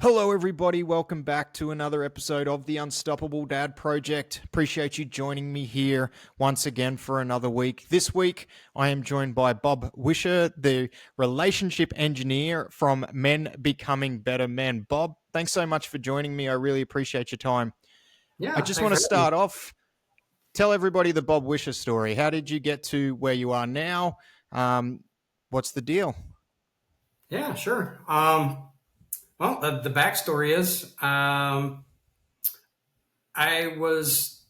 Hello, everybody. Welcome back to another episode of the Unstoppable Dad Project. Appreciate you joining me here once again for another week. This week, I am joined by Bob Wischer, the relationship engineer from Men Becoming Better Men. Bob, thanks so much for joining me. I really appreciate your time. I Yeah, just thanks want to for having me. start off, tell everybody the Bob Wischer story. How did you get to where you are now? What's the deal? Yeah, sure. Well, the backstory is I was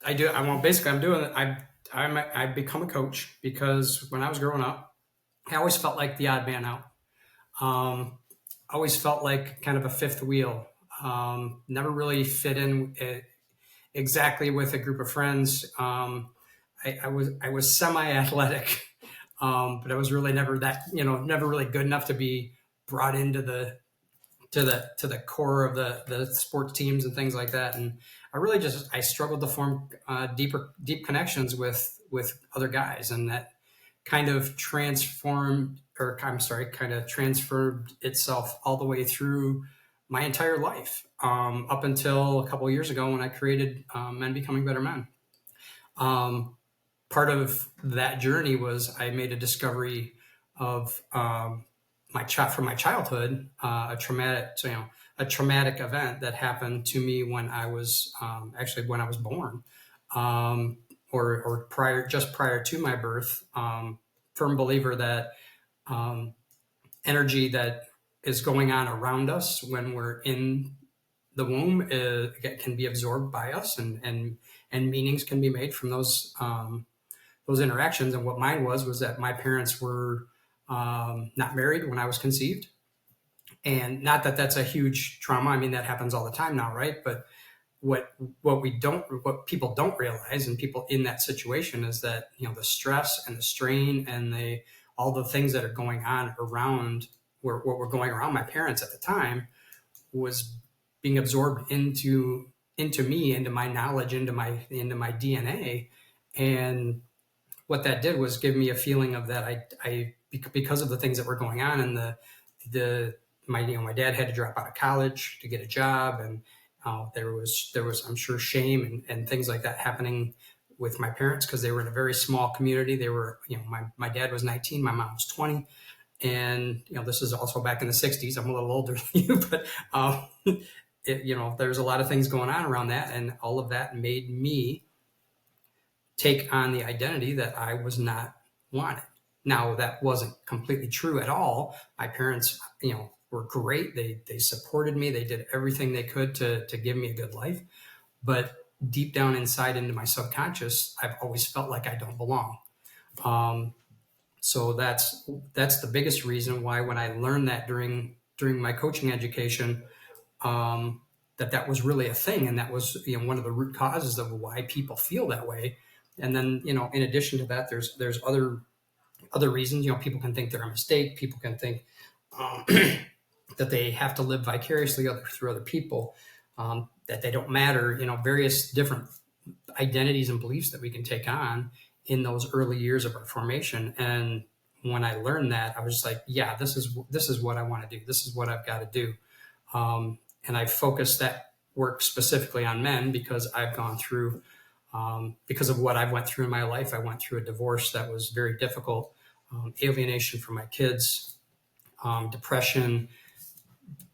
I do I want basically I'm doing I've become a coach because when I was growing up, I always felt like the odd man out. I always felt like kind of a fifth wheel. Never really fit in exactly with a group of friends. I was semi-athletic, but I was really never that never really good enough to be brought into the core of the sports teams and things like that. And I struggled to form deep connections with other guys, and that kind of kind of transferred itself all the way through my entire life, up until a couple of years ago when I created Men Becoming Better Men. Um, Part of that journey was I made a discovery of from my childhood, a traumatic event that happened to me when I was actually when I was born, or just prior to my birth. Firm believer that um, energy that is going on around us when we're in the womb can be absorbed by us, and meanings can be made from those interactions. And what mine was that my parents were not married when I was conceived, and not that that's a huge trauma. I mean, that happens all the time now, right? But what what people don't realize, and people in that situation, is that the stress and the strain and the all the things that are going on around what were going around my parents at the time was being absorbed into me, into my knowledge, into my DNA. And what that did was give me a feeling of that I because of the things that were going on, and the my dad had to drop out of college to get a job, and there was I'm sure shame and things like that happening with my parents, because they were in a very small community. They were, my dad was 19, my mom was 20, and this is also back in the 60s. I'm a little older than you, but there's a lot of things going on around that, and all of that made me take on the identity that I was not wanted. Now, that wasn't completely true at all. My parents, were great. They supported me. They did everything they could to give me a good life. But deep down inside into my subconscious, I've always felt like I don't belong. Um, so that's the biggest reason why, when I learned that during my coaching education, that was really a thing, and that was one of the root causes of why people feel that way. And then, in addition to that, there's other reasons. People can think they're a mistake. People can think um, that they have to live vicariously through other people, that they don't matter. Various different identities and beliefs that we can take on in those early years of our formation. And when I learned that, I was just like, yeah, this is what I want to do. This is what I've got to do. And I focused that work specifically on men because I've gone through, because of what I went through in my life. I went through a divorce that was very difficult, alienation from my kids, depression,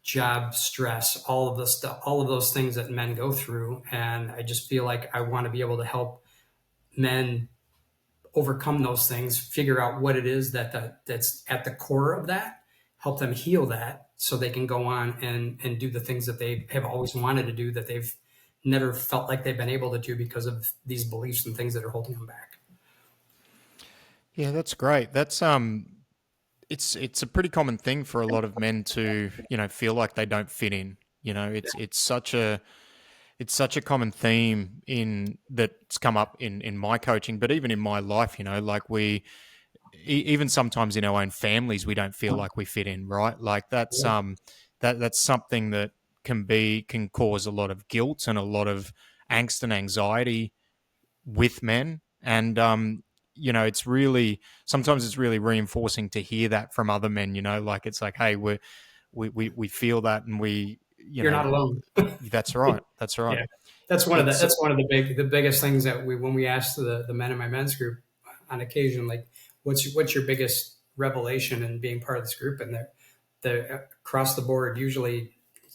job stress, all of the stuff, all of those things that men go through. And I just feel like I want to be able to help men overcome those things, figure out what it is that's at the core of that, help them heal that, so they can go on and do the things that they have always wanted to do, that they've never felt like they've been able to do because of these beliefs and things that are holding them back. Yeah, that's great. It's a pretty common thing for a lot of men to, feel like they don't fit in. It's such a common theme in that's come up in my coaching, but even in my life, like even sometimes in our own families, we don't feel like we fit in, right? Like that's something that can cause a lot of guilt and a lot of angst and anxiety with men. And it's really, sometimes it's really reinforcing to hear that from other men. Like it's like, hey, we feel that, and we, you You're know, not alone. that's right. That's right. Yeah, that's one of the It's the biggest things that we when we asked the men in my men's group on occasion, like, what's your biggest revelation in being part of this group? And they're across the board, usually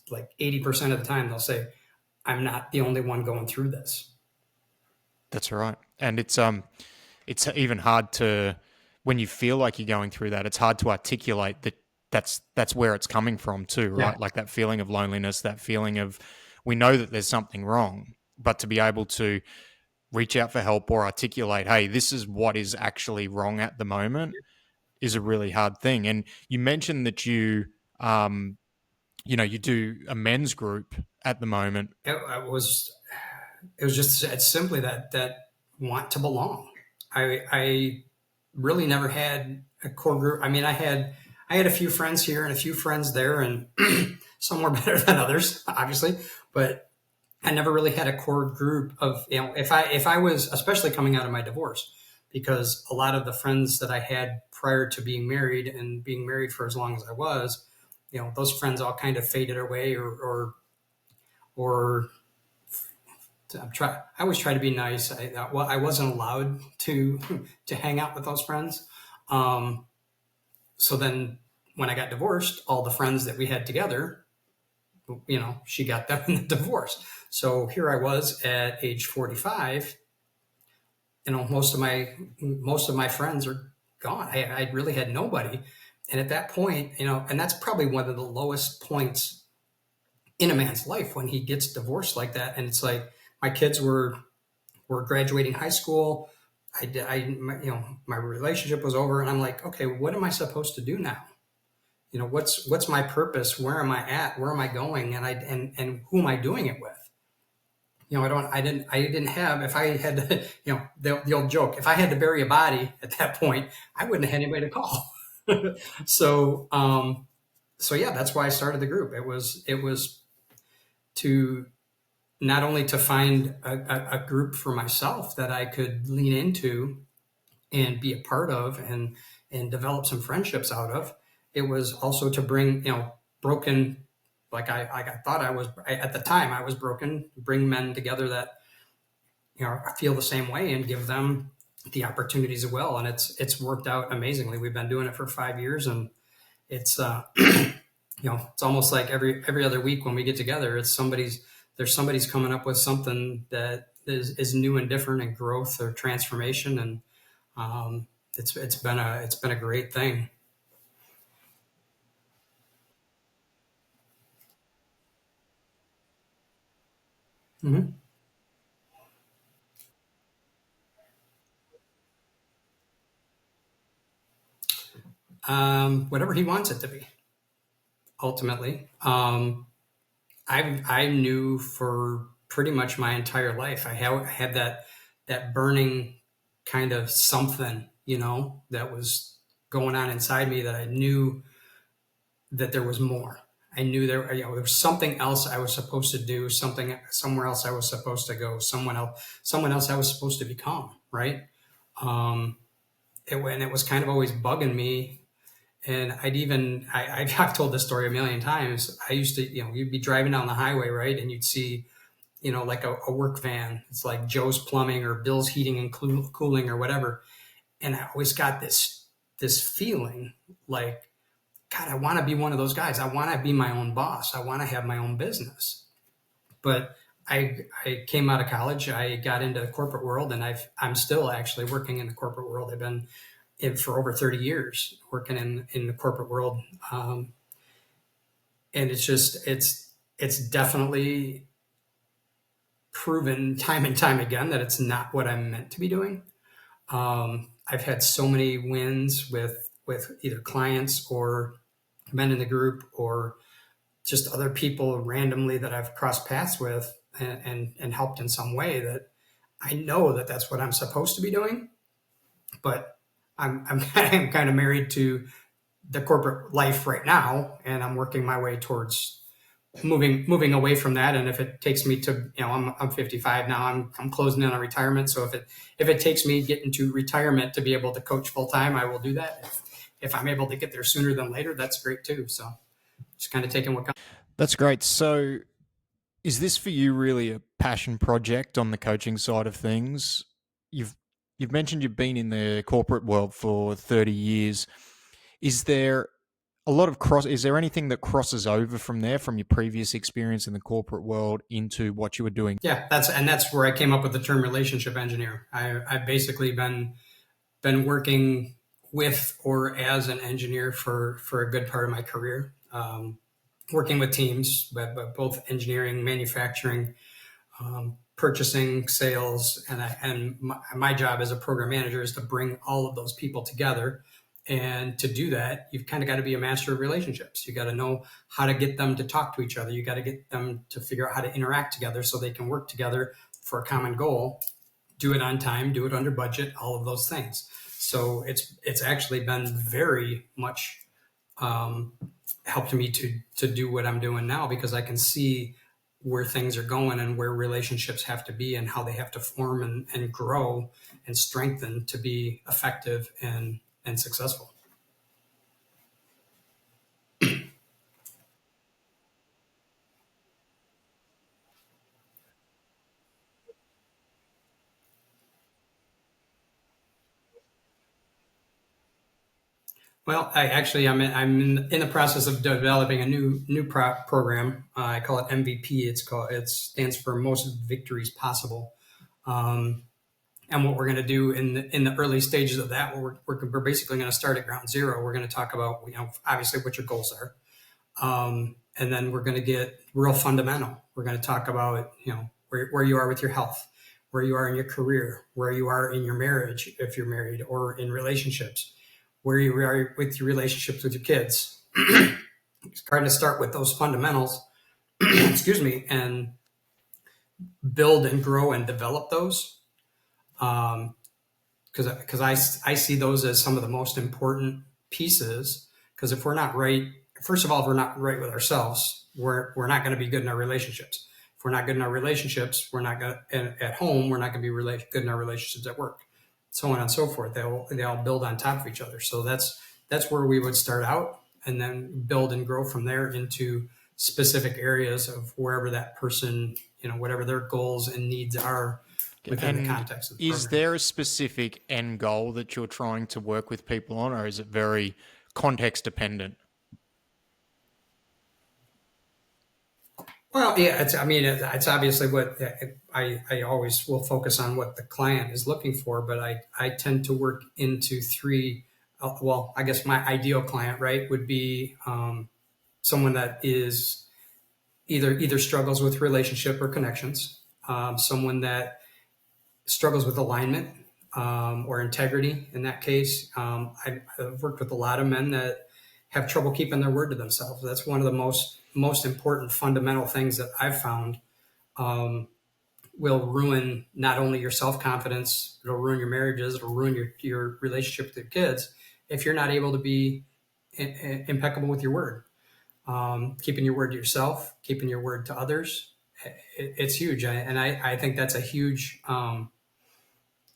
like 80% of the time, they'll say, "I'm not the only one going through this." that's right. And it's even hard to, when you feel like you're going through that, it's hard to articulate that that's where it's coming from too, Yeah, right? Like that feeling of loneliness, that feeling of, we know that there's something wrong, but to be able to reach out for help or articulate, hey, this is what is actually wrong at the moment, is a really hard thing. And you mentioned that um, you do a men's group at the moment. it was it was just it's simply that want to belong. I really never had a core group. I mean, I had a few friends here and a few friends there, and some were better than others, obviously. But I never really had a core group of, if I was, especially coming out of my divorce, because a lot of the friends that I had prior to being married and being married for as long as I was, those friends all kind of faded away, or I always try to be nice. I wasn't allowed to to hang out with those friends. Um, so then when I got divorced, all the friends that we had together, she got them in the divorce. So here I was at age 45. Most of my friends are gone. I really had nobody. And at that point, and that's probably one of the lowest points in a man's life, when he gets divorced like that. And it's like, my kids were graduating high school. My relationship was over, and I'm like, okay, what am I supposed to do now? What's my purpose? Where am I at? Where am I going? And who am I doing it with? I didn't have, if I had to, the old joke, if I had to bury a body at that point, I wouldn't have had anybody to call. so, so yeah, that's why I started the group. It was to not only to find a group for myself that I could lean into and be a part of, and develop some friendships out of. It was also to bring, broken, I thought at the time I was broken, bring men together that, feel the same way, and give them the opportunities as well. And it's worked out amazingly. We've been doing it for 5 years, and it's, it's almost like every other week when we get together, there's somebody's coming up with something that is new and different, and growth or transformation. And it's been a great thing. Hmm. Whatever he wants it to be, ultimately. I knew for pretty much my entire life, I had that burning kind of something, that was going on inside me, that I knew that there was more. I knew there was something else I was supposed to do, somewhere else I was supposed to go, someone else I was supposed to become, right? Um, and it was kind of always bugging me. And I've told this story a million times. I used to, you'd be driving down the highway, right? And you'd see, like a work van. It's like Joe's Plumbing or Bill's Heating and Cooling or whatever. And I always got this feeling like, God, I want to be one of those guys. I want to be my own boss. I want to have my own business. But I came out of college. I got into the corporate world, and I'm still actually working in the corporate world. I've been for over 30 years working in the corporate world. And it's definitely proven time and time again that it's not what I'm meant to be doing. I've had so many wins with either clients or men in the group, or just other people randomly that I've crossed paths with, and helped in some way, that I know that that's what I'm supposed to be doing. But I'm kind of married to the corporate life right now, and I'm working my way towards moving away from that. And if it takes me to, I'm 55 now, I'm closing in on retirement. So if it takes me getting to retirement to be able to coach full time, I will do that. If I'm able to get there sooner than later, that's great too. So just kind of taking what comes. That's great. So, is this for you really a passion project on the coaching side of things? You've you've mentioned you've been in the corporate world for 30 years. Is there a lot of cross is there anything that crosses over from there from your previous experience in the corporate world into what you were doing? Yeah, that's where I came up with the term relationship engineer. I've basically been working with or as an engineer for a good part of my career, working with teams, but both engineering, manufacturing, purchasing, sales, and my job as a program manager is to bring all of those people together. And to do that, you've kind of got to be a master of relationships. You got to know how to get them to talk to each other. You got to get them to figure out how to interact together so they can work together for a common goal. Do it on time, do it under budget, all of those things. So it's actually been very much helped me to do what I'm doing now, because I can see where things are going and where relationships have to be and how they have to form and grow and strengthen to be effective and successful. Well, I'm in the process of developing a new program. I call it MVP. It stands for most victories possible. Um, and what we're going to do in the early stages of that, we're basically going to start at ground zero. We're going to talk about, obviously what your goals are, and then we're going to get real fundamental. We're going to talk about where you are with your health, where you are in your career, where you are in your marriage if you're married, or in relationships, where you are with your relationships with your kids. Trying to start with those fundamentals, excuse me, and build and grow and develop those. Because I see those as some of the most important pieces. Because if we're not right, first of all, if we're not right with ourselves, we're not going to be good in our relationships. If we're not good in our relationships, we're not going to, at home, we're not going to be good in our relationships at work, so on and so forth. They all build on top of each other. So that's where we would start out, and then build and grow from there into specific areas of wherever that person, whatever their goals and needs are within the And context of the is program. there a specific end goal that you're trying to work with people on, or is it very context dependent? Well, yeah, it's obviously what I always will focus on what the client is looking for, but I tend to work into three. Well, I guess my ideal client, right, would be someone that is either struggles with relationship or connections, someone that struggles with alignment, or integrity. In that case, I've worked with a lot of men that have trouble keeping their word to themselves. That's one of the most important fundamental things that I've found, will ruin not only your self-confidence, it'll ruin your marriages, it'll ruin your relationship with your kids if you're not able to be impeccable with your word. Keeping your word to yourself, keeping your word to others, it's huge. I think that's a huge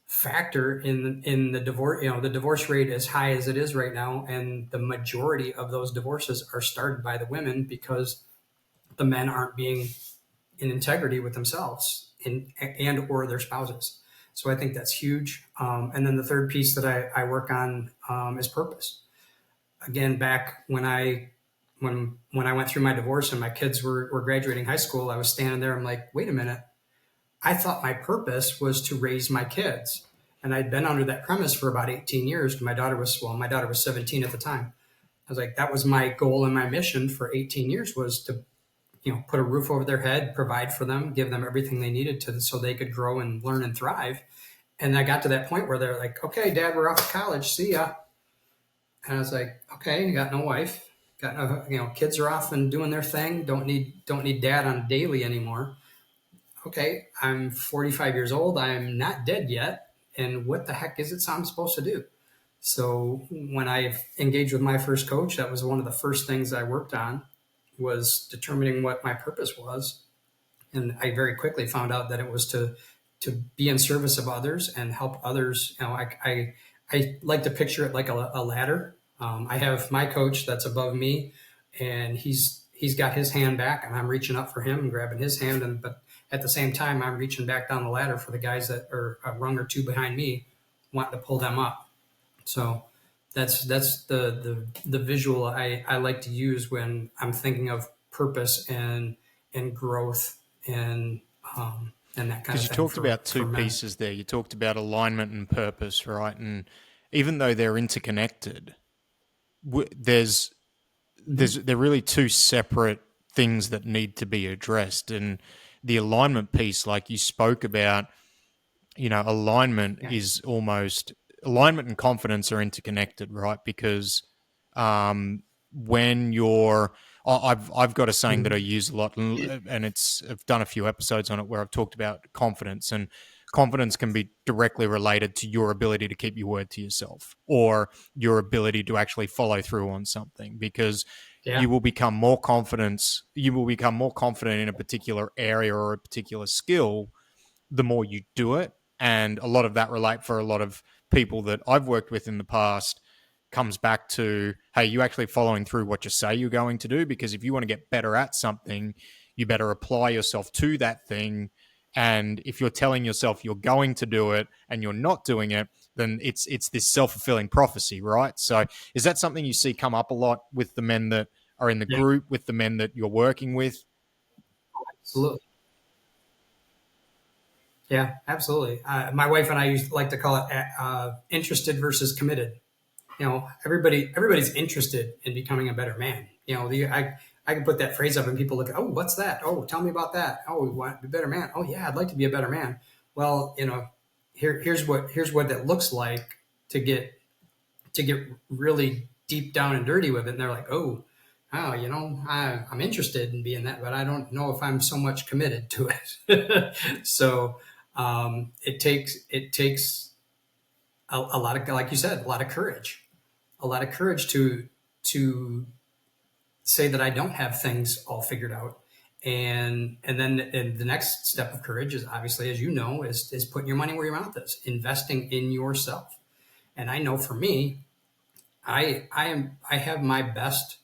factor in the divorce. The divorce rate as high as it is right now, and the majority of those divorces are started by the women because the men aren't being in integrity with themselves and or their spouses. So I think that's huge. And then the third piece that I work on is purpose. Again, back when I went through my divorce and my kids were graduating high school, I was standing there. I'm like, wait a minute. I thought my purpose was to raise my kids. And I'd been under that premise for about 18 years. My daughter was 17 at the time. I was like, that was my goal and my mission for 18 years, was to, put a roof over their head, provide for them, give them everything they needed so they could grow and learn and thrive. And I got to that point where they're like, okay, Dad, we're off to college. See ya. And I was like, okay, you got no wife, got no, kids are off and doing their thing. Don't need Dad on daily anymore. Okay, I'm 45 years old. I'm not dead yet. And what the heck is it I'm supposed to do? So when I engaged with my first coach, that was one of the first things I worked on, was determining what my purpose was. And I very quickly found out that it was to be in service of others and help others. I like to picture it like a ladder. I have my coach that's above me, and he's got his hand back, and I'm reaching up for him and grabbing his hand, and but at the same time, I'm reaching back down the ladder for the guys that are a rung or two behind me, wanting to pull them up. So that's the visual I like to use when I'm thinking of purpose and growth and that kind Because of you thing talked about for two men. pieces there. You talked about alignment and purpose, right? And even though they're interconnected, there's Mm-hmm. they're really two separate things that need to be addressed. And the alignment piece, like you spoke about, alignment Yeah. is almost alignment and confidence are interconnected, right? Because when you're I've got a saying that I Mm-hmm. use a lot, and I've done a few episodes on it where I've talked about confidence, and confidence can be directly related to your ability to keep your word to yourself or your ability to actually follow through on something, because Yeah. you will become more confident in a particular area or a particular skill the more you do it. And a lot of that relate for a lot of people that I've worked with in the past comes back to, hey, you actually following through what you say you're going to do? Because if you want to get better at something, you better apply yourself to that thing. And if you're telling yourself you're going to do it and you're not doing it, then it's this self-fulfilling prophecy, right? So is that something you see come up a lot with the men that are in the Yeah. group, with the men that you're working with? Absolutely. Yeah. Absolutely. My wife and I used to like to call it interested versus committed. Everybody's interested in becoming a better man. I can put that phrase up and people look, oh, what's that? Oh, tell me about that. Oh, we want to be a better man. Oh yeah, I'd like to be a better man. Well, here's what that looks like to get really deep down and dirty with it. And they're like, oh, I'm interested in being that, but I don't know if I'm so much committed to it. So it takes a lot of, like you said, a lot of courage to say that I don't have things all figured out. And the next step of courage is, obviously, as you know, is putting your money where your mouth is, investing in yourself. And I know for me, I have my best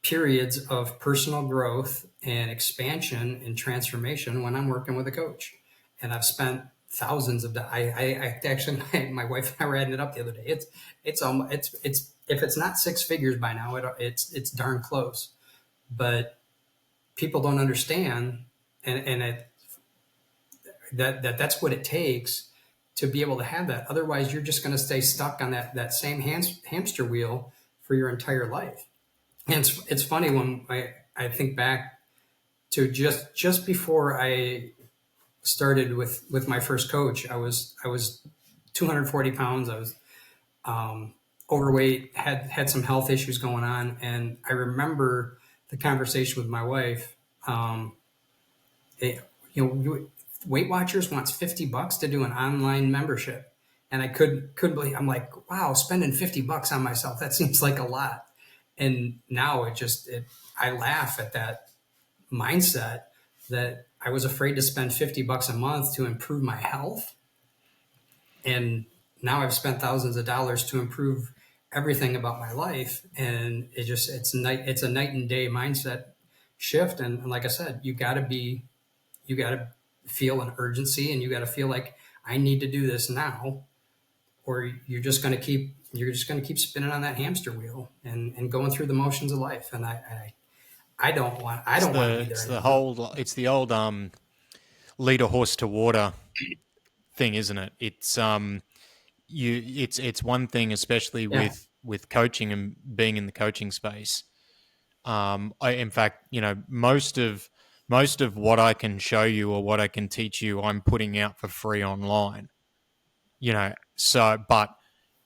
periods of personal growth and expansion and transformation when I'm working with a coach. And I've spent thousands of dollars. I actually, my wife and I were adding it up the other day. It's if it's not six figures by now, it's darn close. But people don't understand, and that's what it takes to be able to have that. Otherwise, you're just going to stay stuck on that same hamster wheel for your entire life. And it's funny when I think back to just before I started with my first coach. I was 240 pounds. I was overweight, had some health issues going on, and I remember the conversation with my wife. They, Weight Watchers wants $50 to do an online membership, and I couldn't believe. I'm like, wow, spending $50 on myself, that seems like a lot. And now I laugh at that mindset, that I was afraid to spend $50 a month to improve my health, and now I've spent thousands of dollars to improve everything about my life. And it's a night and day mindset shift. And like I said, you got to feel an urgency, and you got to feel like, I need to do this now, or you're just going to keep spinning on that hamster wheel and going through the motions of life. And I It's don't want to be the there it's the anymore. whole it's the old lead a horse to water thing, isn't it? It's one thing, especially Yeah. with coaching and being in the coaching space. I in fact, most of what I can show you or what I can teach you, I'm putting out for free online. But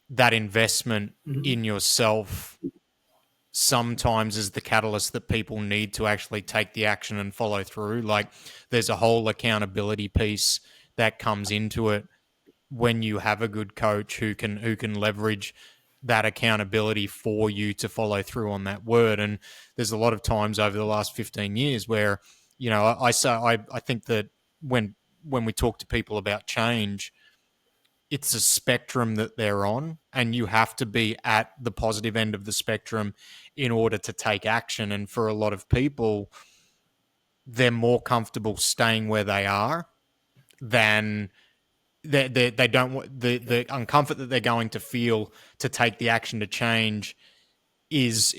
that investment Mm-hmm. in yourself sometimes is the catalyst that people need to actually take the action and follow through. Like, there's a whole accountability piece that comes into it when you have a good coach who can leverage that accountability for you to follow through on that word. And there's a lot of times over the last 15 years where, I think that when we talk to people about change, it's a spectrum that they're on, and you have to be at the positive end of the spectrum in order to take action. And for a lot of people, they're more comfortable staying where they are than they don't want the uncomfort that they're going to feel to take the action to change is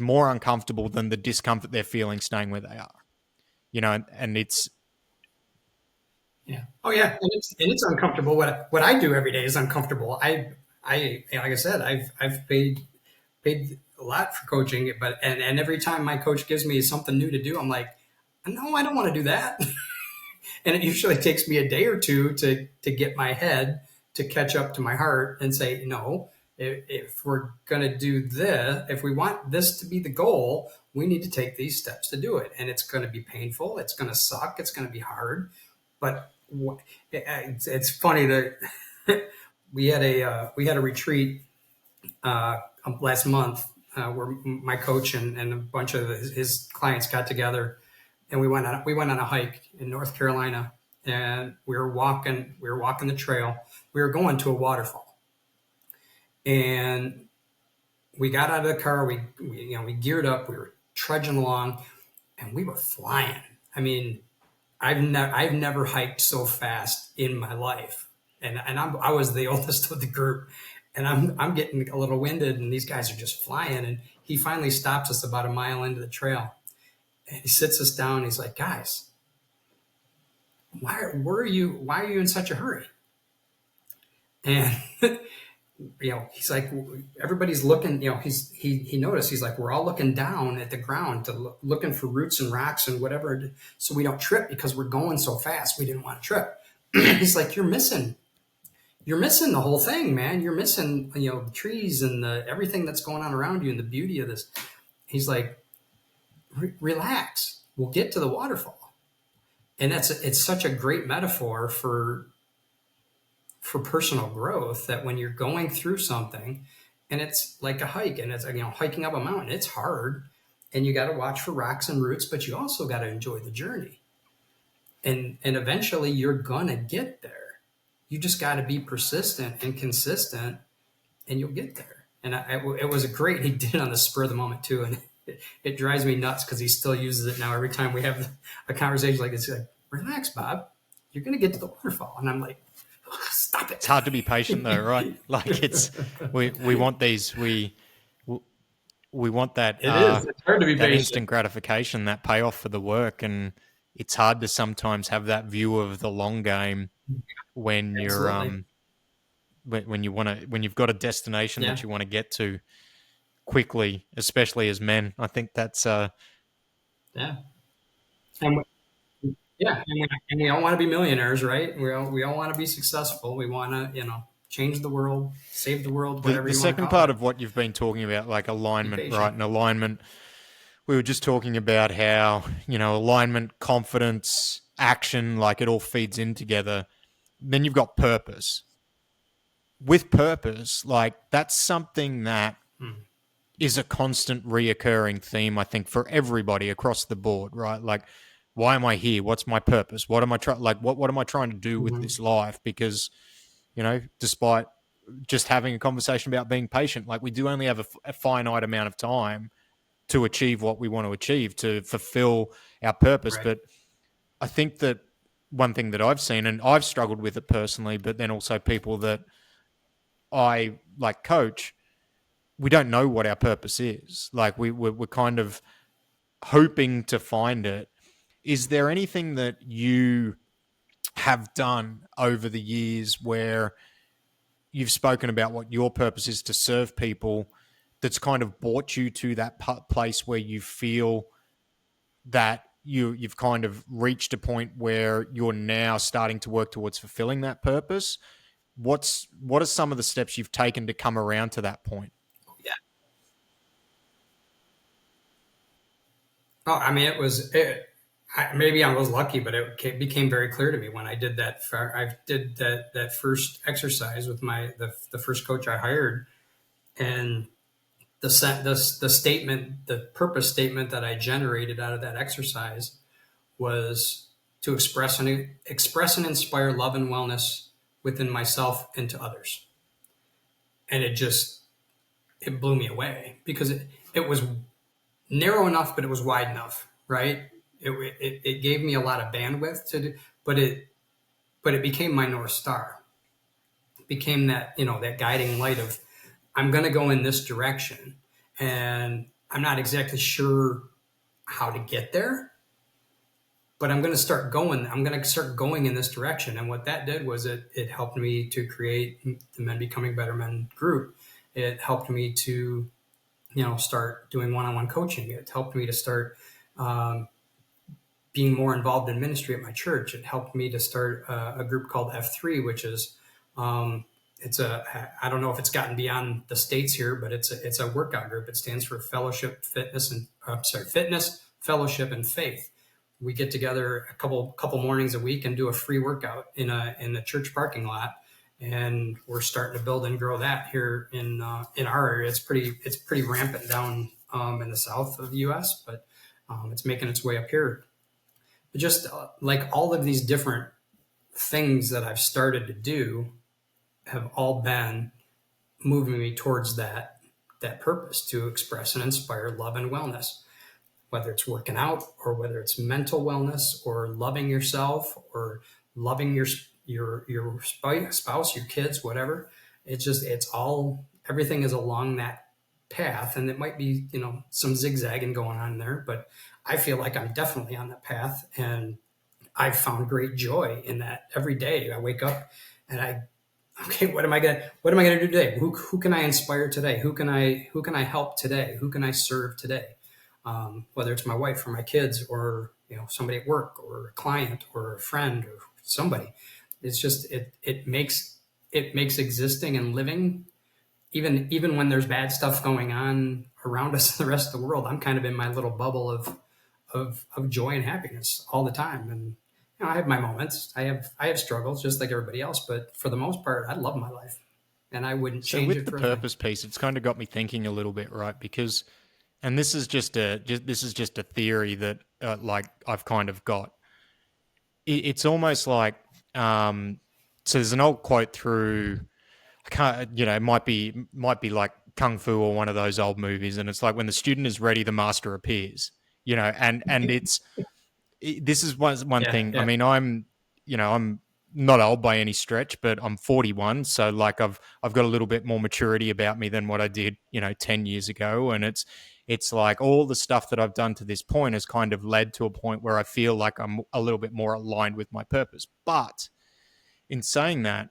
more uncomfortable than the discomfort they're feeling staying where they are. And it's Yeah. Oh yeah, and it's uncomfortable. What I do every day is uncomfortable. Like I said, I've paid a lot for coaching, but and every time my coach gives me something new to do, I'm like, no, I don't want to do that. And it usually takes me a day or two to get my head to catch up to my heart and say, no, if we're going to do this, if we want this to be the goal, we need to take these steps to do it. And it's going to be painful. It's going to suck. It's going to be hard. But it's funny that we had a retreat last month where my coach and a bunch of his clients got together, and we went on a hike in North Carolina, and we were walking the trail. We were going to a waterfall, and we got out of the car. We geared up. We were trudging along, and we were flying. I mean, I've never hiked so fast in my life, and I was the oldest of the group, and I'm getting a little winded, and these guys are just flying. And he finally stops us about a mile into the trail, and he sits us down. And he's like, "Guys, why are you in such a hurry?" And he's like, everybody's looking. He noticed. He's like, we're all looking down at the ground looking for roots and rocks and whatever, so we don't trip because we're going so fast. We didn't want to trip. He's like, you're missing the whole thing, man. You're missing, the trees and everything that's going on around you and the beauty of this. He's like, relax. We'll get to the waterfall. And it's such a great metaphor for personal growth, that when you're going through something and it's like a hike, and it's, hiking up a mountain, it's hard, and you got to watch for rocks and roots, but you also got to enjoy the journey. And eventually you're going to get there. You just got to be persistent and consistent, and you'll get there. And it was a great, he did it on the spur of the moment too. And it drives me nuts because he still uses it now. Every time we have a conversation like this, he's like, relax, Bob, you're going to get to the waterfall. And I'm like, stop it. It's hard to be patient though, right? Like we want these we want that It is. It's hard to be that patient. instant gratification, that payoff for the work, and it's hard to sometimes have that view of the long game when you're Absolutely. when you've got a destination Yeah. that you want to get to quickly, especially as men. I think that's Yeah. And yeah, and we all want to be millionaires, right? We all want to be successful. We want to, change the world, save the world, the whatever the you want to second call part it. of what you've been talking about, like Be alignment, right? patient. And alignment, we were just talking about how, alignment, confidence, action, like it all feeds in together. Then you've got purpose. With purpose, like that's something that Hmm. is a constant reoccurring theme, I think, for everybody across the board, right? Like, why am I here? What's my purpose? What am I trying? Like, what am I trying to do with Hmm. this life? Because, despite just having a conversation about being patient, like we do only have a finite amount of time to achieve what we want to achieve, to fulfill our purpose. Right. But I think that one thing that I've seen, and I've struggled with it personally, but then also people that I like coach, we don't know what our purpose is. Like we're kind of hoping to find it. Is there anything that you have done over the years where you've spoken about what your purpose is, to serve people, that's kind of brought you to that place where you feel that you've kind of reached a point where you're now starting to work towards fulfilling that purpose? What are some of the steps you've taken to come around to that point? Yeah. Oh, I mean, maybe I was lucky, but became very clear to me when I did that. I did that first exercise with the first coach I hired, and the statement, the purpose statement that I generated out of that exercise was to express and inspire love and wellness within myself and to others. And it blew me away because it was narrow enough, but it was wide enough, right? It gave me a lot of bandwidth to do, but it became my North Star. It became that, that guiding light of, I'm going to go in this direction, and I'm not exactly sure how to get there, but I'm going to start going. I'm going to start going in this direction. And what that did was it helped me to create the Men Becoming Better Men group. It helped me to, start doing one-on-one coaching. It helped me to start being more involved in ministry at my church. It helped me to start a group called F3, which is I don't know if it's gotten beyond the States here, but it's a workout group. It stands for Fitness, Fellowship, and Faith. We get together a couple mornings a week and do a free workout in the church parking lot, and we're starting to build and grow that here in our area. It's pretty rampant down in the south of the U.S., but it's making its way up here. But just like all of these different things that I've started to do have all been moving me towards that purpose to express and inspire love and wellness, whether it's working out or whether it's mental wellness or loving yourself or loving your spouse, your kids, whatever. Everything is along that path, and it might be, some zigzagging going on there, but I feel like I'm definitely on that path, and I've found great joy in that every day. I wake up and okay, what am I gonna do today? Who can I inspire today? Who can I help today? Who can I serve today? Whether it's my wife or my kids or somebody at work or a client or a friend or somebody. It's just it makes existing and living, even when there's bad stuff going on around us in the rest of the world. I'm kind of in my little bubble of joy and happiness all the time. And I have my moments. I have struggles just like everybody else, but for the most part, I love my life, and I wouldn't So change with it the for anything. purpose piece, it's kind of got me thinking a little bit, right? Because, and this is just a theory that like I've kind of got. It's almost like so. There's an old quote through. I can't, it might be like kung fu or one of those old movies, and it's like when the student is ready, the master appears. And this is one Yeah, thing. I yeah, mean, I'm not old by any stretch, but I'm 41, so like I've got a little bit more maturity about me than what I did, 10 years ago, and it's like all the stuff that I've done to this point has kind of led to a point where I feel like I'm a little bit more aligned with my purpose. But in saying that,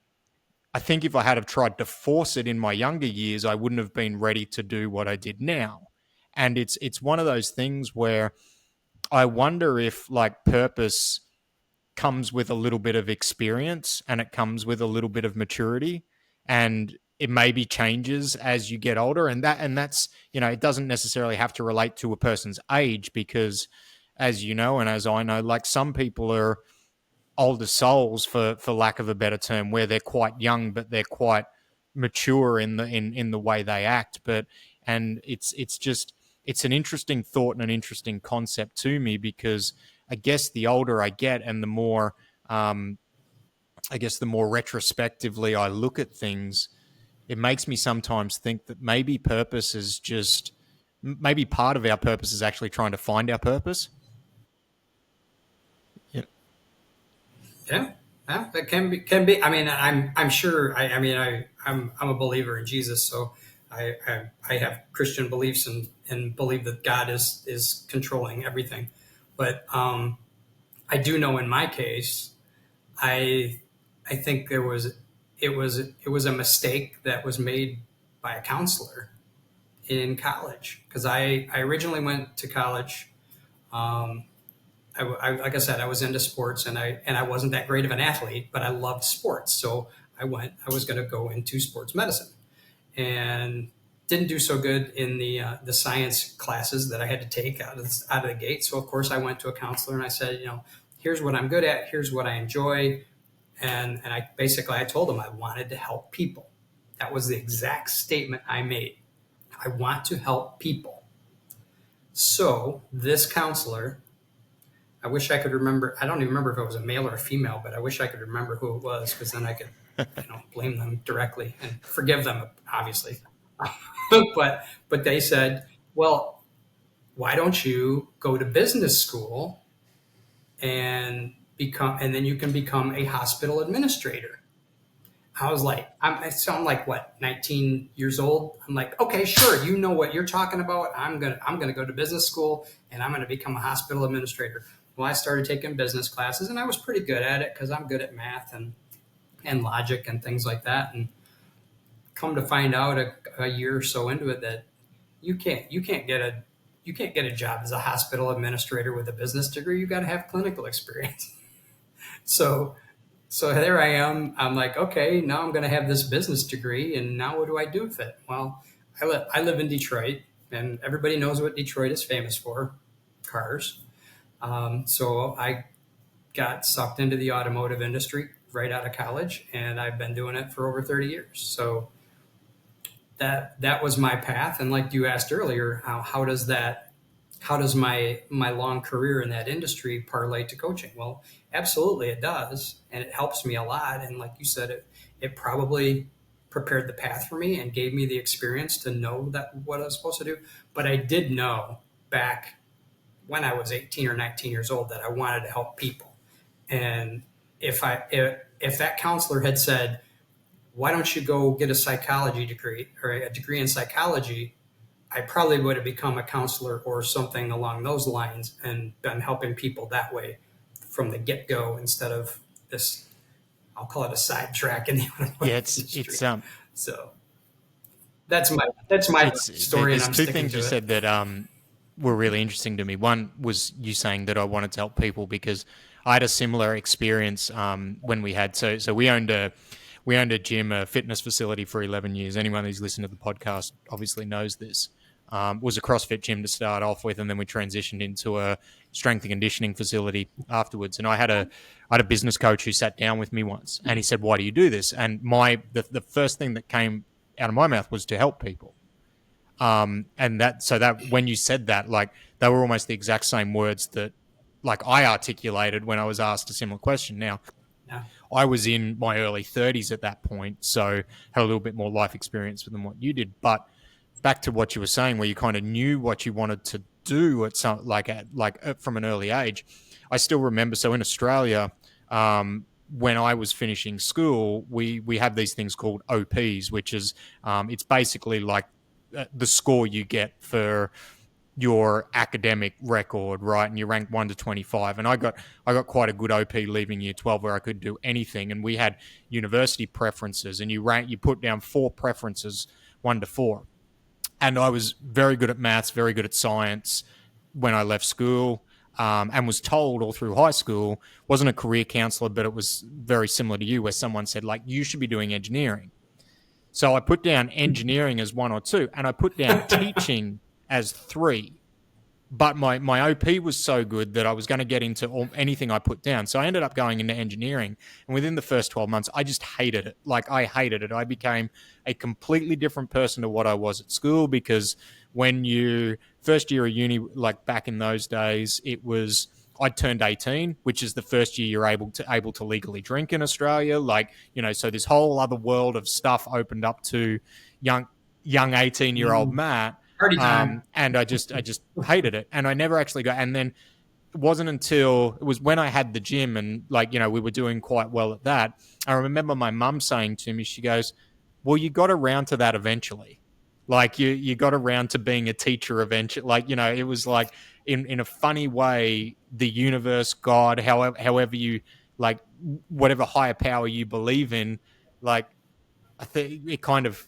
I think if I had have tried to force it in my younger years, I wouldn't have been ready to do what I did now. And it's one of those things where I wonder if like purpose comes with a little bit of experience and it comes with a little bit of maturity, and it maybe changes as you get older, and that's it doesn't necessarily have to relate to a person's age, because as you know and as I know, like some people are older souls, for lack of a better term, where they're quite young but they're quite mature in the way they act. But and it's just it's an interesting thought and an interesting concept to me, because I guess the older I get and the more I guess the more retrospectively I look at things, it makes me sometimes think that maybe purpose is just maybe part of our purpose is actually trying to find our purpose. Yeah. yeah. Yeah, that can be. I mean, I'm sure. I'm a believer in Jesus, so I have Christian beliefs and believe that God is controlling everything. But I do know in my case, I I think it was a mistake that was made by a counselor in college, because I originally went to college. Um, like I said, I was into sports, and I wasn't that great of an athlete, but I loved sports. So I was going to go into sports medicine, and didn't do so good in the science classes that I had to take out of the gate. So of course I went to a counselor and I said, here's what I'm good at, here's what I enjoy, and I told him I wanted to help people. That was the exact statement I made. I want to help people. So this counselor, I wish I could remember. I don't even remember if it was a male or a female, but I wish I could remember who it was, because then I could blame them directly and forgive them, obviously. But they said, well, why don't you go to business school and then you can become a hospital administrator. I was like, so I'm like, what, 19 years old? I'm like, okay, sure. You know what you're talking about. I'm gonna go to business school and I'm gonna become a hospital administrator. Well, I started taking business classes and I was pretty good at it because I'm good at math and logic and things like that. And come to find out a year or so into it that you can't get a job as a hospital administrator with a business degree. You got to have clinical experience. So so there I am. I'm like, okay, now I'm going to have this business degree, and now what do I do with it? Well, I live in Detroit, and everybody knows what Detroit is famous for: cars. So I got sucked into the automotive industry right out of college, and I've been doing it for over 30 years. So that was my path. And like you asked earlier, how does my long career in that industry parlay to coaching? Well, absolutely it does, and it helps me a lot. And like you said, it probably prepared the path for me and gave me the experience to know that what I was supposed to do. But I did know back when I was 18 or 19 years old that I wanted to help people. And if that counselor had said, why don't you go get a psychology degree or a degree in psychology, I probably would have become a counselor or something along those lines and been helping people that way from the get go instead of this, I'll call it a sidetrack in the Yeah, automotive it's industry. So that's my story, and there's I'm two sticking things you to it. said that were really interesting to me. One was you saying that I wanted to help people because I had a similar experience when we had so we owned a gym, a fitness facility for 11 years. Anyone who's listened to the podcast obviously knows this. Was a CrossFit gym to start off with, and then we transitioned into a strength and conditioning facility afterwards. And I had a business coach who sat down with me once, and he said, "Why do you do this?" And the first thing that came out of my mouth was to help people. And that when you said that, like they were almost the exact same words that like I articulated when I was asked a similar question. Now, Yeah, I was in my early 30s at that point, so had a little bit more life experience than what you did. But back to what you were saying, where you kind of knew what you wanted to do at some from an early age. I still remember. So in Australia, when I was finishing school, we have these things called OPs, which is it's basically like the score you get for your academic record, right? And you rank 1 to 25. And I got quite a good OP leaving year 12 where I could do anything. And we had university preferences, and you put down 4 preferences, 1 to 4. And I was very good at maths, very good at science when I left school. And was told all through high school, wasn't a career counselor, but it was very similar to you, where someone said, like, you should be doing engineering. So I put down engineering as 1 or 2, and I put down teaching as 3. But my OP was so good that I was going to get into anything I put down. So I ended up going into engineering. And within the first 12 months, I just hated it. Like, I hated it. I became a completely different person to what I was at school, because when you first year of uni, like back in those days, it was I turned 18, which is the first year you're able to legally drink in Australia. Like, so this whole other world of stuff opened up to young 18-year-old Matt. party time. And I just hated it, and I never actually got. And then it wasn't until it was when I had the gym, and we were doing quite well at that. I remember my mum saying to me, she goes, "Well, you got around to that eventually. Like you got around to being a teacher eventually. Like it was like in a funny way, the universe, God, however you like, whatever higher power you believe in, like." I think it kind of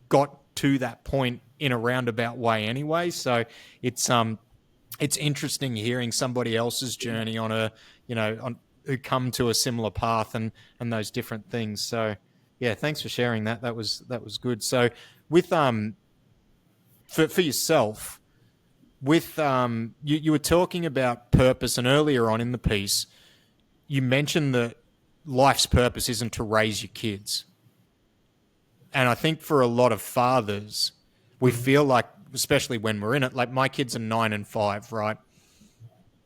got to that point in a roundabout way anyway. So it's it's interesting hearing somebody else's journey on on who come to a similar path and those different things. So yeah, thanks for sharing that. That was good. So with for yourself, with you were talking about purpose, and earlier on in the piece you mentioned that life's purpose isn't to raise your kids. And I think for a lot of fathers, we feel like, especially when we're in it, like my kids are 9 and 5, right?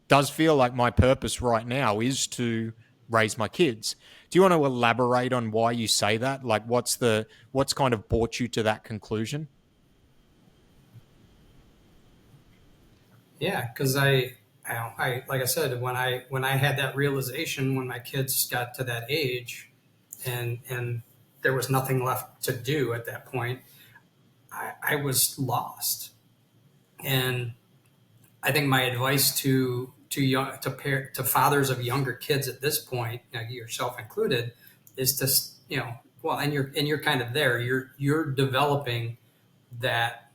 Does feel like my purpose right now is to raise my kids. Do you want to elaborate on why you say that? Like, what's kind of brought you to that conclusion? Yeah, because I like I said, when I had that realization when my kids got to that age, and there was nothing left to do at that point, I was lost. And I think my advice to fathers of younger kids at this point, yourself included, is to well, and you're kind of there. You're developing that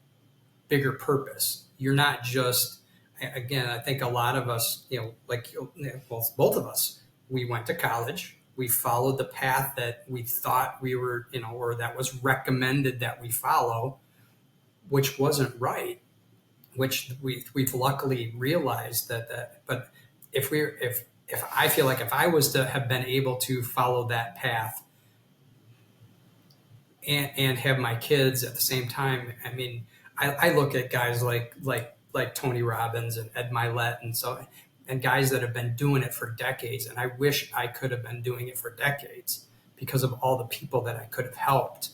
bigger purpose. You're not just, again, I think a lot of us, like, well, both of us, we went to college. We followed the path that we thought we were, or that was recommended that we follow, which wasn't right, which we've luckily realized that. But if I feel like if I was to have been able to follow that path and have my kids at the same time, I mean, I look at guys like Tony Robbins and Ed Milet and guys that have been doing it for decades, and I wish I could have been doing it for decades because of all the people that I could have helped.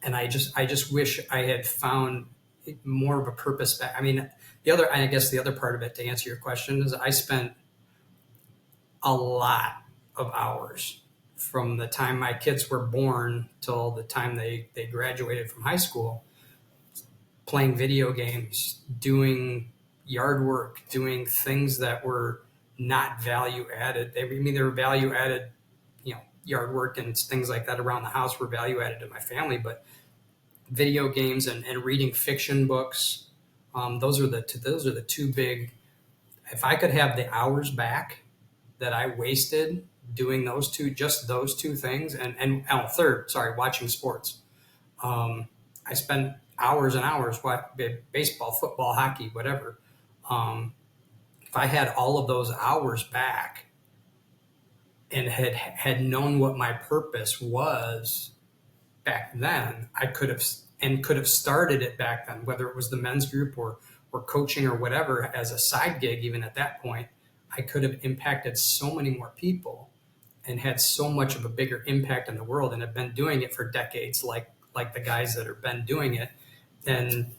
And I just wish I had found more of a purpose back. I mean, I guess the other part of it, to answer your question, is I spent a lot of hours from the time my kids were born till the time they graduated from high school, playing video games, doing yard work, doing things that were not value added. They were value added, yard work and things like that around the house were value added to my family, but video games and reading fiction books, those are the two big. If I could have the hours back that I wasted doing just those two things, and third, sorry, watching sports. I spent hours and hours baseball, football, hockey, whatever. If I had all of those hours back and had known what my purpose was back then, I could have started it back then, whether it was the men's group or coaching or whatever as a side gig. Even at that point, I could have impacted so many more people and had so much of a bigger impact in the world, and have been doing it for decades, like the guys that have been doing it. And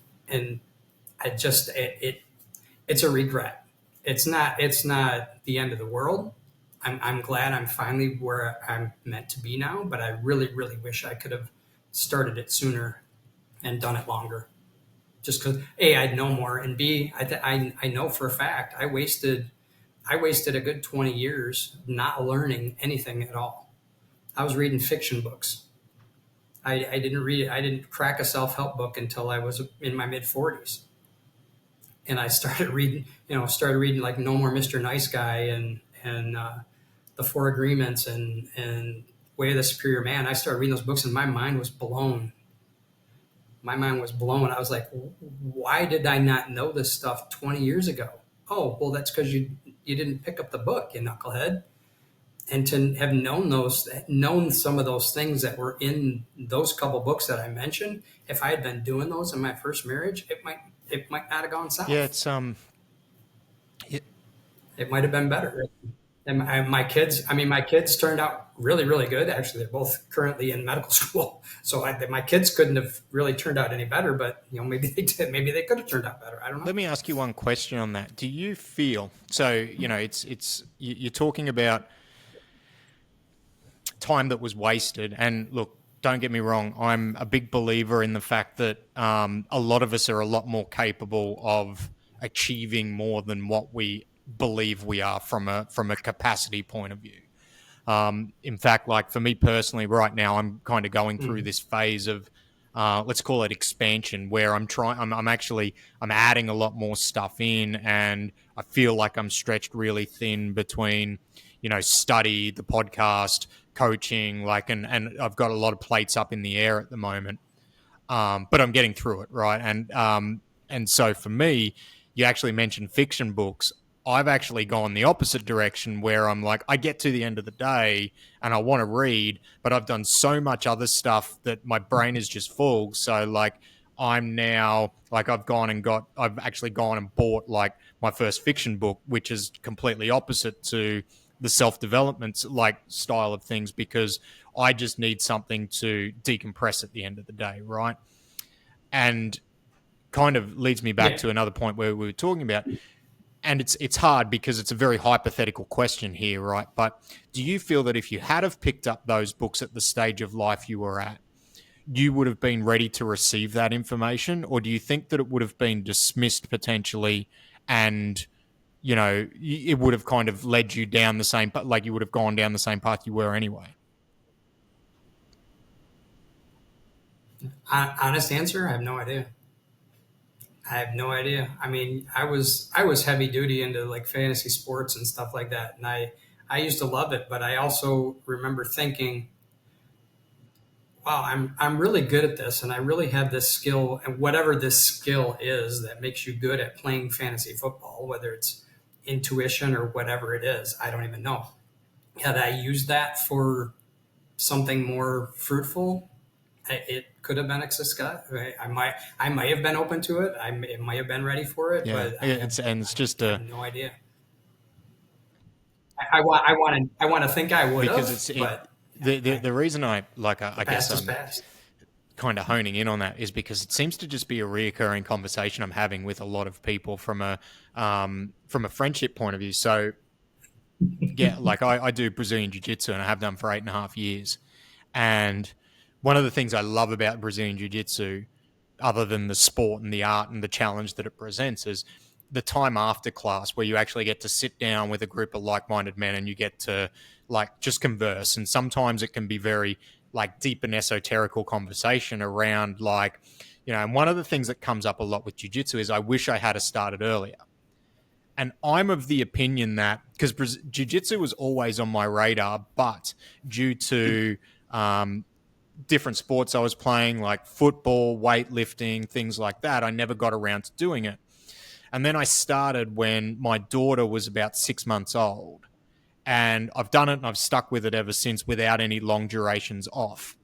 I just it's a regret. It's not the end of the world. I'm glad I'm finally where I'm meant to be now, but I really, really wish I could have started it sooner and done it longer. Just because A, I'd know more, and B, I know for a fact I wasted a good 20 years not learning anything at all. I was reading fiction books. I didn't read it. I didn't crack a self help book until I was in my mid 40s, and I started reading like No More Mr. Nice Guy and the Four Agreements and Way of the Superior Man. I started reading those books, and my mind was blown. My mind was blown. I was like, why did I not know this stuff 20 years ago? Oh, well, that's because you didn't pick up the book, you knucklehead. And to have known some of those things that were in those couple books that I mentioned, if I had been doing those in my first marriage, it might not have gone Yeah, south. it's it, It might have been better. And my kids turned out really, really good. Actually, they're both currently in medical school. So my kids couldn't have really turned out any better, but maybe they did. Maybe they could have turned out better. I don't know. let me ask you one question on that. Do you feel so? You're talking about time that was wasted. And look, don't get me wrong, I'm a big believer in the fact that a lot of us are a lot more capable of achieving more than what we believe we are from a capacity point of view. In fact, like for me personally, right now, I'm kind of going through Mm-hmm. this phase of let's call it expansion, where I'm adding a lot more stuff in, and I feel like I'm stretched really thin between study, the podcast, coaching, and I've got a lot of plates up in the air at the moment. But I'm getting through it, right? And so for me, you actually mentioned fiction books. I've actually gone the opposite direction where I'm like, I get to the end of the day and I want to read, but I've done so much other stuff that my brain is just full. So like I'm now like I've actually gone and bought like my first fiction book, which is completely opposite to the self-development like style of things because I just need something to decompress at the end of the day, right? And kind of leads me back Yeah. to another point where we were talking about, and it's hard because it's a very hypothetical question here, right? But do you feel that if you had have picked up those books at the stage of life you were at, you would have been ready to receive that information, or do you think that it would have been dismissed potentially, and it would have kind of led you down the same, like you would have gone down the same path you were anyway? Honest answer, I have no idea. I have no idea. I mean, I was heavy duty into like fantasy sports and stuff like that, and I used to love it. But I also remember thinking, wow, I'm really good at this, and I really have this skill, and whatever this skill is that makes you good at playing fantasy football, whether it's intuition or whatever it is, I don't even know. Had I used that for something more fruitful, it could have been a success. I might have been open to it. It might have been ready for it, Yeah, but it's just I have no idea. I want to think I would because have, it's it. but The reason the I guess past is I'm past. kind of honing in on that is because it seems to just be a reoccurring conversation I'm having with a lot of people from a friendship point of view. So yeah, like I do Brazilian Jiu Jitsu and I have done for 8.5 years. And one of the things I love about Brazilian Jiu Jitsu, other than the sport and the art and the challenge that it presents, is the time after class where you actually get to sit down with a group of like-minded men and you get to like just converse. And sometimes it can be very like deep and esoterical conversation around like, and one of the things that comes up a lot with jiu-jitsu is I wish I had started earlier. And I'm of the opinion that because jiu-jitsu was always on my radar, but due to different sports I was playing, like football, weightlifting, things like that, I never got around to doing it. And then I started when my daughter was about 6 months old. And I've done it and I've stuck with it ever since without any long durations off.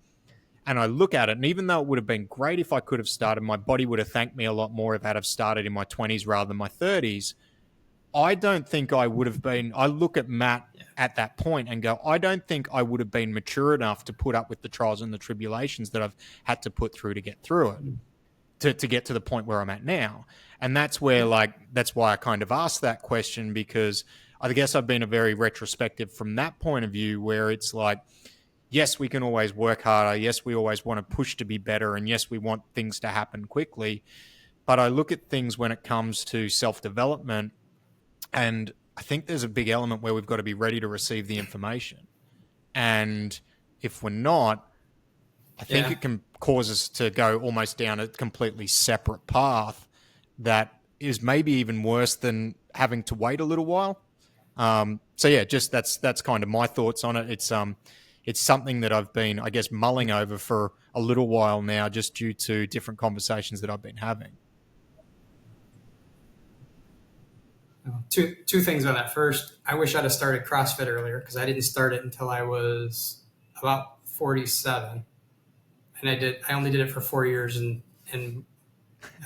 And I look at it, and even though it would have been great if I could have started, my body would have thanked me a lot more if I had have started in my 20s rather than my 30s. I don't think I would have been. I look at Matt at that point and go, I don't think I would have been mature enough to put up with the trials and the tribulations that I've had to put through to get through it, to get to the point where I'm at now. And that's where, that's why I kind of asked that question, because I guess I've been a very retrospective from that point of view, where it's like, yes, we can always work harder. Yes, we always want to push to be better. And yes, we want things to happen quickly. But I look at things when it comes to self-development, and I think there's a big element where we've got to be ready to receive the information. And if we're not, I think Yeah. it can cause us to go almost down a completely separate path that is maybe even worse than having to wait a little while. So yeah, just that's kind of my thoughts on it. It's something that I've been, I guess, mulling over for a little while now, just due to different conversations that I've been having. Two things on that. First, I wish I'd have started CrossFit earlier because I didn't start it until I was about 47, and I only did it for 4 years, and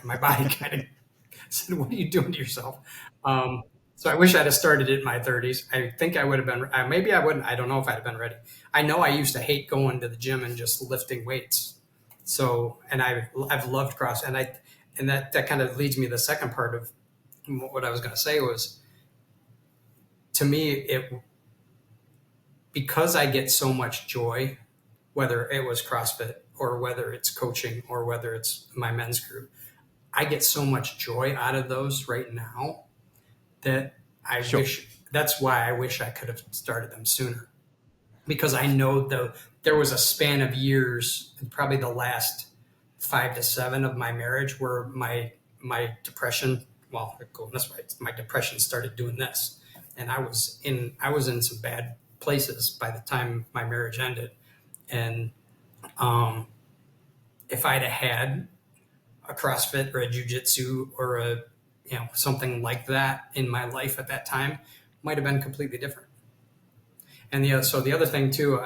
my body kind of said, "What are you doing to yourself?" So I wish I'd have started it in my 30s. I think I would have been. Maybe I wouldn't. I don't know if I'd have been ready. I know I used to hate going to the gym and just lifting weights. So, and I've loved CrossFit, and that kind of leads me to the second part of what I was going to say was, to me, it because I get so much joy, whether it was CrossFit or whether it's coaching or whether it's my men's group, I get so much joy out of those right now that Sure. that's why I wish I could have started them sooner, because I know there was a span of years, probably the last 5 to 7 of my marriage, where my depression, well, going this way, my depression started doing this, and I was in some bad places by the time my marriage ended, and if I'd have had a CrossFit or a jiu-jitsu or something like that in my life at that time, might have been completely different. And the other thing too,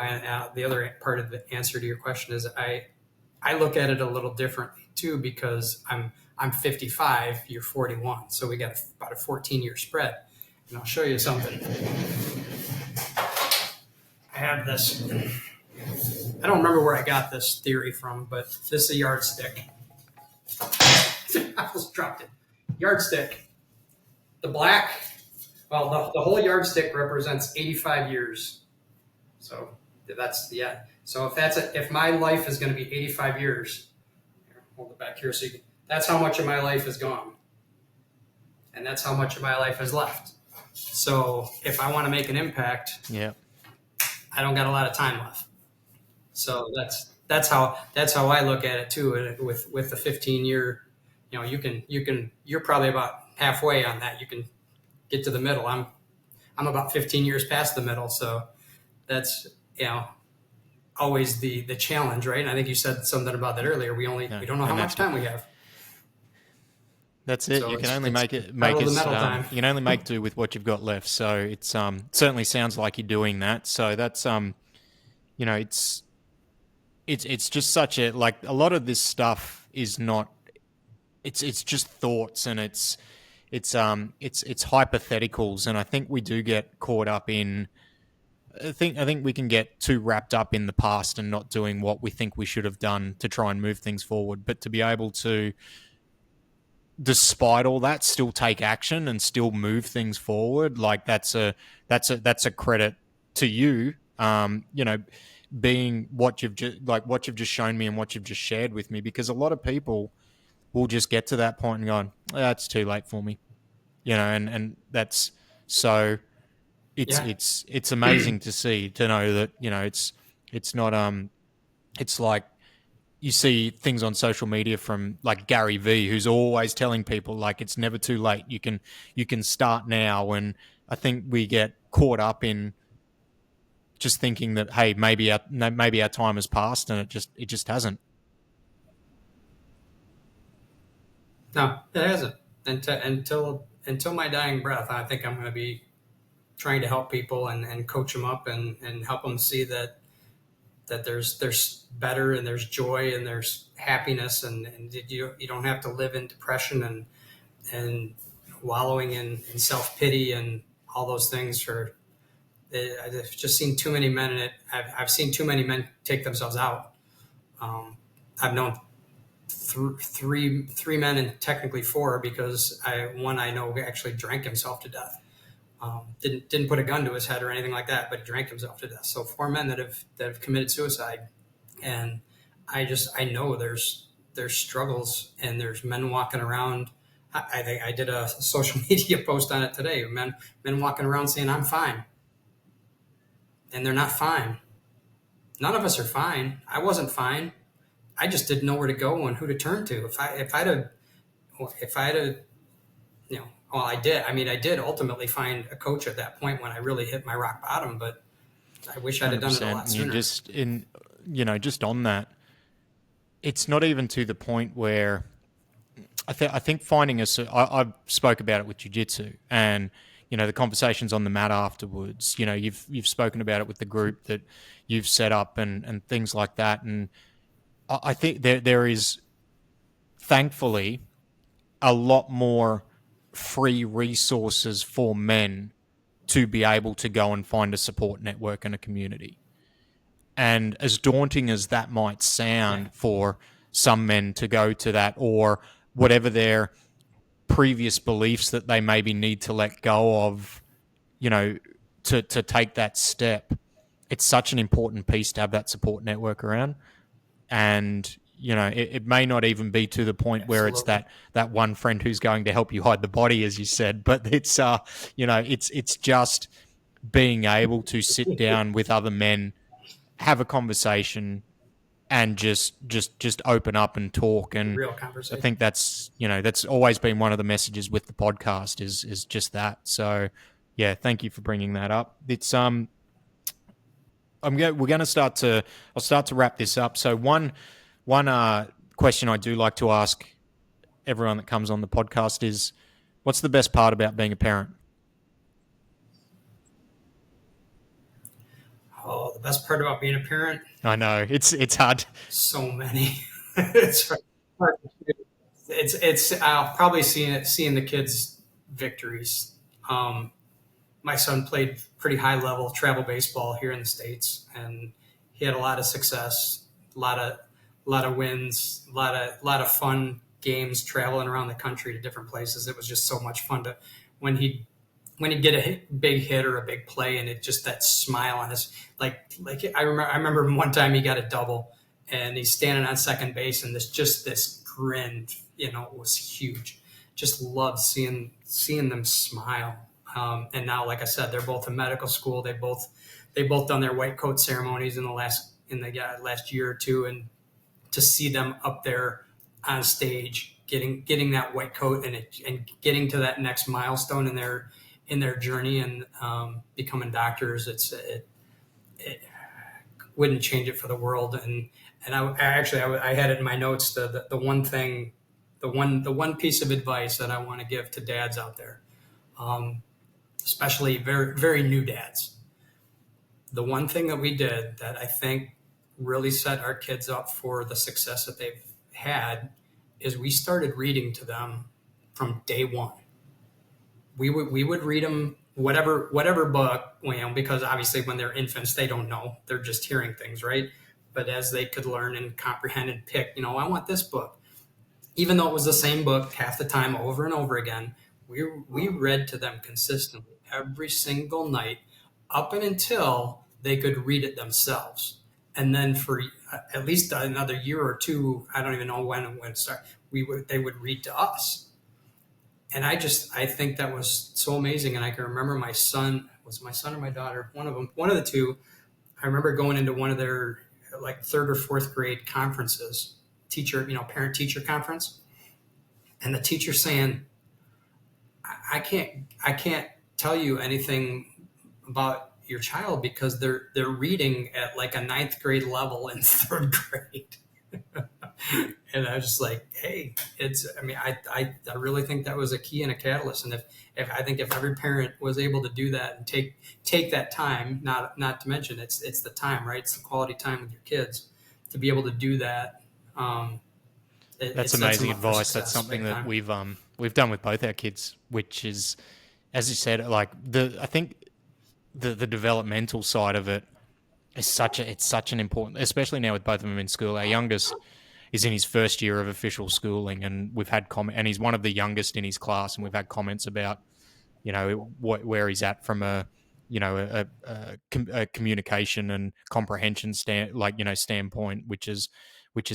the other part of the answer to your question is I look at it a little differently too, because I'm 55, you're 41, so we got about a 14-year spread. And I'll show you something. have this. I don't remember where I got this theory from, but this is a yardstick. I almost dropped it. Yardstick. The black, well, the whole yardstick represents 85 years. So that's, yeah. So if my life is going to be 85 years, here, hold it back here so you can, that's how much of my life is gone. And that's how much of my life is left. So if I want to make an impact, Yeah. I don't got a lot of time left. So that's how I look at it too. With the 15-year, you're probably about halfway on that. You can get to the middle. I'm about 15 years past the middle. So that's, always the challenge, right? And I think you said something about that earlier. We don't know how much time we have. That's it. So you can only make the metal time. you can only make do with what you've got left. So it's certainly sounds like you're doing that. So that's it's just such a, like, a lot of this stuff is not, it's just thoughts, and it's hypotheticals, and I think we do get caught up in, I think we can get too wrapped up in the past and not doing what we think we should have done to try and move things forward. But to be able to, despite all that, still take action and still move things forward, like that's a credit to you. Being what you've just shown me and what you've just shared with me, because a lot of people will just get to that point and go, it's too late for me, and that's so. It's amazing to know that it's not it's like you see things on social media from like Gary V, who's always telling people like it's never too late. You can start now, and I think we get caught up in just thinking that, hey, maybe our time has passed, and it just hasn't. No, it hasn't. Until my dying breath, I think I'm going to be trying to help people and coach them up and help them see that there's better, and there's joy, and there's happiness, and you don't have to live in depression and wallowing in self-pity and all those things. I've just seen too many men in it. I've seen too many men take themselves out. I've known three men, and technically four, because one I know actually drank himself to death. Didn't put a gun to his head or anything like that, but he drank himself to death. So four men that have committed suicide, and I know there's struggles, and there's men walking around. I did a social media post on it today. Men walking around saying I'm fine, and they're not fine. None of us are fine. I wasn't fine. I just didn't know where to go and who to turn to. If I'd have, well, I did. I mean, I did ultimately find a coach at that point when I really hit my rock bottom, but I wish I'd have done it a lot sooner. Just on that, it's not even to the point where I think finding I spoke about it with jiu-jitsu, and the conversations on the mat afterwards. You've spoken about it with the group that you've set up and things like that, and I think there is, thankfully, a lot more free resources for men to be able to go and find a support network and a community. And as daunting as that might sound for some men to go to that, or whatever their previous beliefs that they maybe need to let go of, to take that step, it's such an important piece to have that support network around. And it may not even be to the point where it's that one friend who's going to help you hide the body, as you said, but it's it's just being able to sit down with other men, have a conversation, and just open up and talk. And real conversation. I think that's that's always been one of the messages with the podcast is just that. So yeah, thank you for bringing that up. It's I'll start to wrap this up. So one question I do like to ask everyone that comes on the podcast is, what's the best part about being a parent? Oh, the best part about being a parent? I know it's hard. So many. It's hard. It's I'll probably seeing the kids' victories. my son played pretty high level travel baseball here in the States, and he had a lot of success, a lot of wins, a lot of fun games traveling around the country to different places. It was just so much fun to when he when he'd get a big hit or a big play, and it just that smile on his like I remember one time he got a double, and he's standing on second base, and this grin, was huge. Just loved seeing them smile. And now, like I said, they're both in medical school. They both done their white coat ceremonies in the last year or two, and to see them up there on stage, getting that white coat and getting to that next milestone in their journey and becoming doctors, it wouldn't change it for the world. And I had it in my notes, the one thing, the one piece of advice that I want to give to dads out there, especially very very new dads. The one thing that we did that I think really set our kids up for the success that they've had is we started reading to them from day one. We would read them whatever book, because obviously when they're infants they don't know, they're just hearing things, right? But as they could learn and comprehend and pick, I want this book, even though it was the same book half the time over and over again. We read to them consistently every single night up and until they could read it themselves. And then for at least another year or two, I don't even know when it started, they would read to us. And I think that was so amazing. And I can remember my son or my daughter, one of them, one of the two. I remember going into one of their like third or fourth grade conferences, parent teacher conference, and the teacher saying, I can't tell you anything about your child because they're reading at like a ninth grade level in third grade. And I was just like, hey, I really think that was a key and a catalyst. And if I think if every parent was able to do that and take that time, not to mention it's the time, right? It's the quality time with your kids to be able to do that. It That's sets them amazing up for advice. That's success something big that time. we've done with both our kids, which is, as you said, like I think the developmental side of it is it's such an important, especially now with both of them in school. Our youngest is in his first year of official schooling, and we've had and he's one of the youngest in his class, and we've had comments about where he's at from a a communication and comprehension standpoint, which is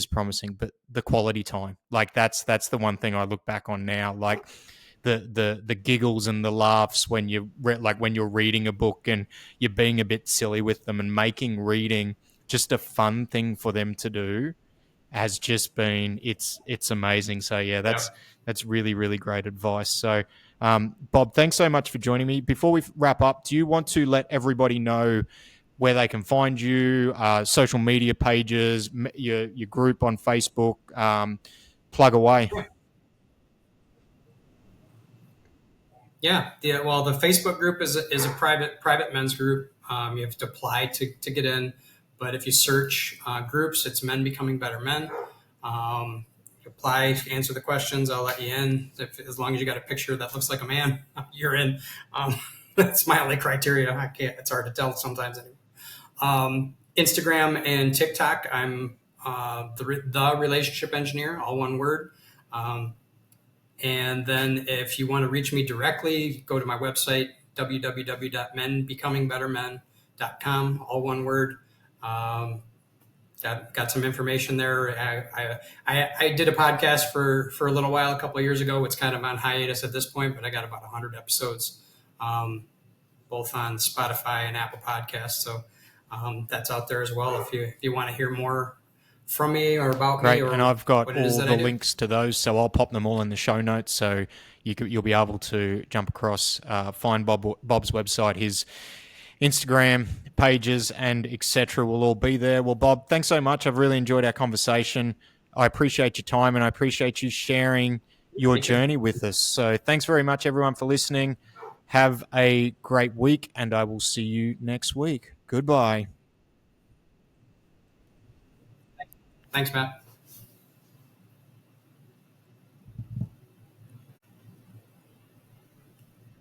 promising. But the quality time, like that's the one thing I look back on now, like the giggles and the laughs when when you're reading a book and you're being a bit silly with them and making reading just a fun thing for them to do has just been it's amazing. So yeah, Yep. that's really really great advice. So Bob, thanks so much for joining me. Before we wrap up, do you want to let everybody know where they can find you, social media pages, your group on Facebook? Plug away. Yeah. Well, the Facebook group is a private men's group. You have to apply to get in, but if you search groups, it's Men Becoming Better Men. You apply, answer the questions. I'll let you in. As long as you got a picture that looks like a man, you're in. Um, that's my only criteria. I can't. It's hard to tell sometimes. Instagram and TikTok. I'm the relationship engineer, all one word. Um, And then if you want to reach me directly, go to my website, www.menbecomingbettermen.com, all one word. Um, got some information there. I did a podcast for a little while, a couple of years ago. It's kind of on hiatus at this point, but I got about 100 episodes, both on Spotify and Apple Podcasts. So that's out there as well if you want to hear more from me or about me Great, and or I've got what it is all that the I do. links to those, so I'll pop them all in the show notes. So you'll be able to jump across, find Bob's website, his Instagram pages, and etc. will all be there. Well, Bob, thanks so much. I've really enjoyed our conversation. I appreciate your time, and I appreciate you sharing your Thank you. journey with us. So thanks very much, everyone, for listening. Have a great week, and I will see you next week. Goodbye. Thanks, Matt.